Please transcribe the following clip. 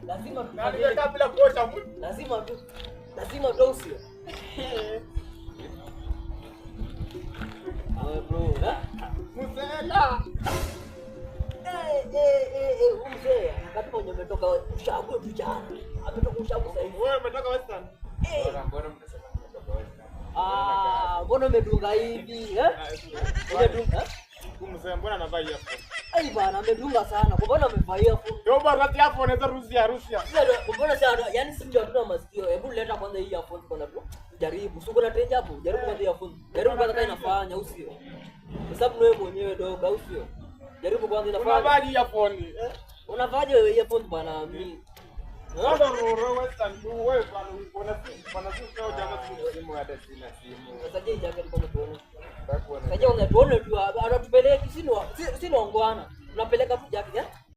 Lazima tufanye kabla kuosha mwili. Lazima tu usio. Bro, Mzela. Mzee, wakati mwenye umetoka ushago tu jana. Ametoka ushago sasa hivi. Wewe umetoka Western? Mbona mnasema nimetoka Western? Mbona umedunga hivi, eh? Umedunga? Mzee mbona anavaa earphone? Ai bana, amedunga sana. Mbona amevaa earphone? Yo bwana hapo unaweza Rusia. Mbona sana? Yaani si ndio hatuna masikio. Hebu leta kwanza hii earphone kwa napo. Jaribu. Sio kuna tenja hapo. Jaribu kwanza earphone. Jaribu kwanza kama inafanya au sio? Kwa sababu wewe mwenyewe dogo au sio? Jaribu kwanza inafanya. Unavaa earphone. Unavaaje wewe earphone bwana mimi? Sasa Western tu wewe bwana sio jamaa simu hata sina simu. Sasa je, jacket kama tuone. Sasa unatuone tu anatupeleka sino ongwana. Tunapeleka tu jacket, eh?